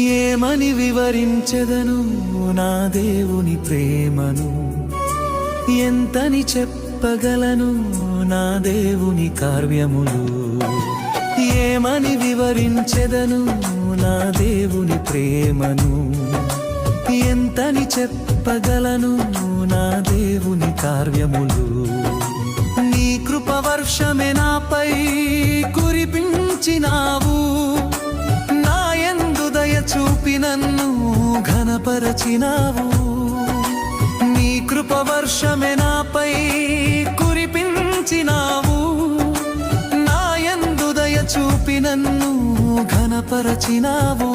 ఏమని వివరించెదను నా దేవుని ప్రేమను, ఎంతని చెప్పగలను నా దేవుని కార్యములు. ఏమని వివరించెదను నా దేవుని ప్రేమను, ఎంతని చెప్పగలను నా దేవుని కార్యములు. నీ కృపవర్షమే నాపై కురిపించినావు, నా యందు దయ చూపి నన్ను ఘనపరచినావు. నీ కృపవర్షమే నాపై కురిపించినావు, నా యందు దయ చూపి నన్ను ఘనపరచినావు.